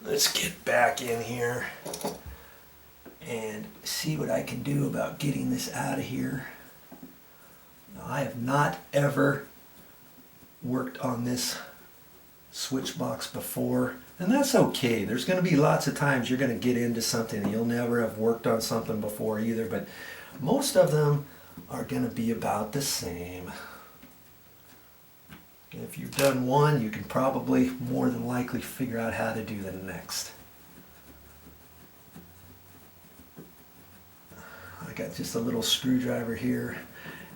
let's get back in here and see what I can do about getting this out of here. Now, I have not ever worked on this switch box before, and that's okay. There's going to be lots of times you're going to get into something and you'll never have worked on something before either, but most of them are going to be about the same. If you've done one, you can probably more than likely figure out how to do the next. I got just a little screwdriver here,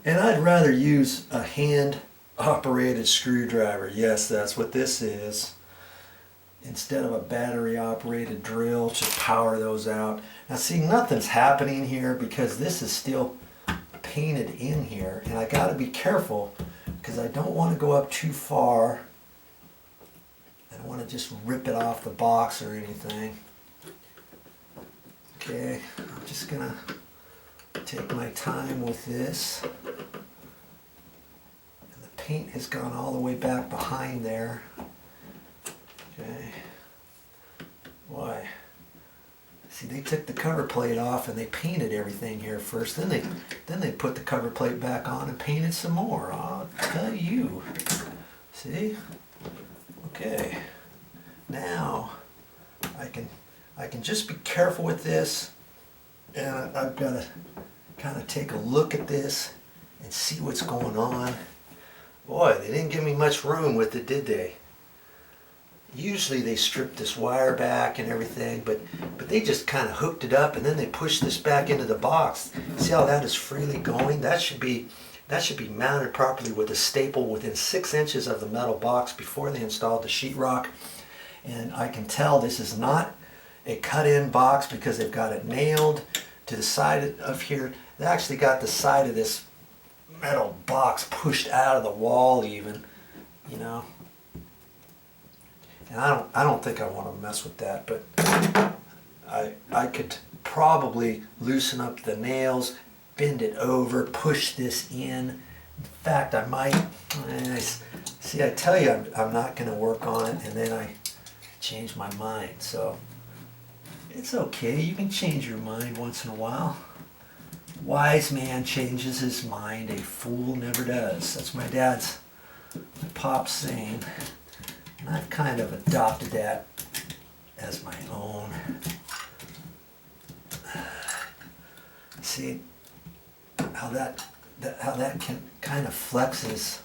and I'd rather use a hand operated screwdriver. Yes, that's what this is, instead of a battery operated drill to power those out. Now see, nothing's happening here because this is still painted in here, and I got to be careful because I don't want to go up too far. I don't want to just rip it off the box or anything. Okay, I'm just gonna take my time with this. Paint has gone all the way back behind there. Okay. Boy. See, they took the cover plate off and they painted everything here first. Then they put the cover plate back on and painted some more. I'll tell you. See? Okay. Now I can just be careful with this, and I've got to kind of take a look at this and see what's going on. Boy, they didn't give me much room with it, did they? Usually they strip this wire back and everything, but they just kind of hooked it up and then they pushed this back into the box. See how that is freely going? That should be mounted properly with a staple within 6 inches of the metal box before they installed the sheetrock. And I can tell this is not a cut-in box because they've got it nailed to the side of here. They actually got the side of this metal box pushed out of the wall even, you know. And I don't think I want to mess with that, but I could probably loosen up the nails, bend it over, push this in. In fact, I might. See, I tell you I'm not going to work on it, and then I change my mind. So it's okay. You can change your mind once in a while. Wise man changes his mind, a fool never does. That's my pop's saying. And I've kind of adopted that as my own. See how that can kind of flexes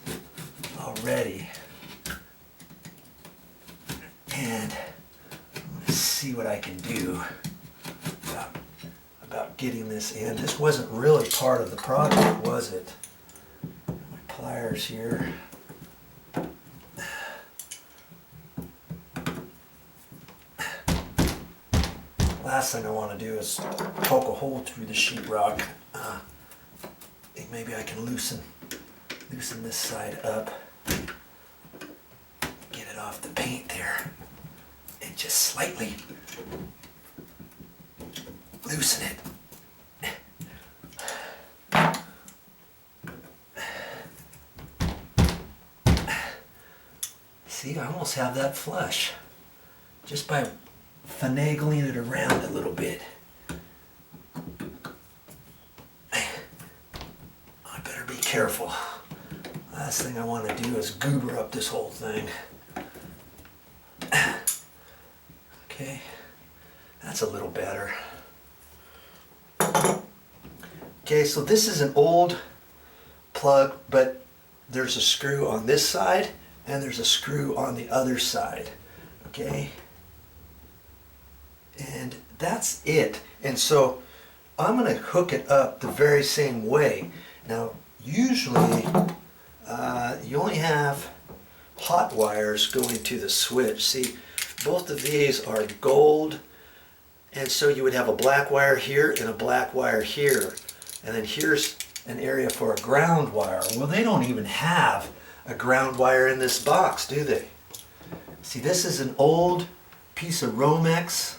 already. And let's see what I can do about getting this in. This wasn't really part of the project, was it? My pliers here. Last thing I want to do is poke a hole through the sheetrock. Maybe I can loosen this side up, get it off the paint there, and just slightly loosen it. See, I almost have that flush just by finagling it around a little bit. I better be careful. Last thing I want to do is goober up this whole thing. Okay, that's a little better. Okay, so this is an old plug, but there's a screw on this side and there's a screw on the other side. Okay, and that's it. And so I'm going to hook it up the very same way. Now usually you only have hot wires going to the switch. See, both of these are gold, and so you would have a black wire here and a black wire here, and then here's an area for a ground wire. Well, they don't even have a ground wire in this box, do they? See, this is an old piece of romex,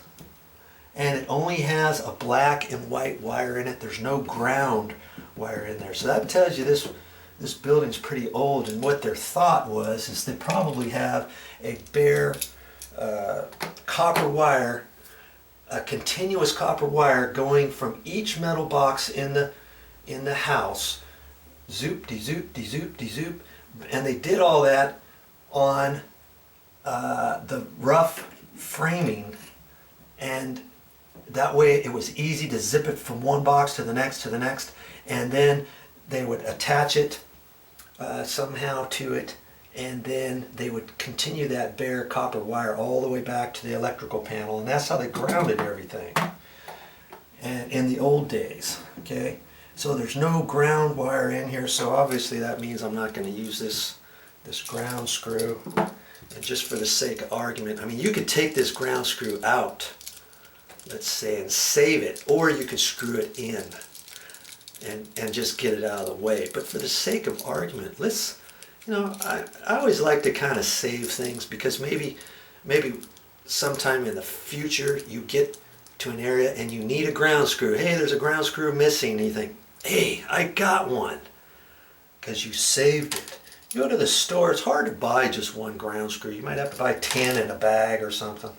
and it only has a black and white wire in it. There's no ground wire in there. So that tells you this building's pretty old, and what their thought was is they probably have a bare copper wire, a continuous copper wire going from each metal box in the house, zoop de zoop de zoop de zoop, and they did all that on the rough framing, and that way it was easy to zip it from one box to the next, and then they would attach it somehow to it, and then they would continue that bare copper wire all the way back to the electrical panel, and that's how they grounded everything. And in the old days, okay? So there's no ground wire in here, so obviously that means I'm not going to use this ground screw. And just for the sake of argument, I mean, you could take this ground screw out, let's say, and save it, or you could screw it in and just get it out of the way. But for the sake of argument, let's, you know, I always like to kind of save things, because maybe sometime in the future you get to an area and you need a ground screw. Hey, there's a ground screw missing, and you think, hey, I got one, because you saved it. You go to the store, it's hard to buy just one ground screw. You might have to buy 10 in a bag or something.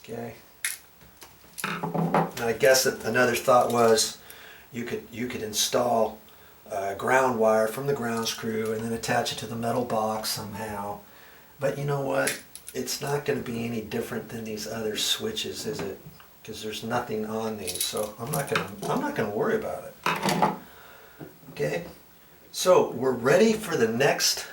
Okay. And I guess that another thought was you could install ground wire from the ground screw and then attach it to the metal box somehow. But you know what? It's not going to be any different than these other switches, is it? Because there's nothing on these, so I'm not going to worry about it. Okay. So we're ready for the next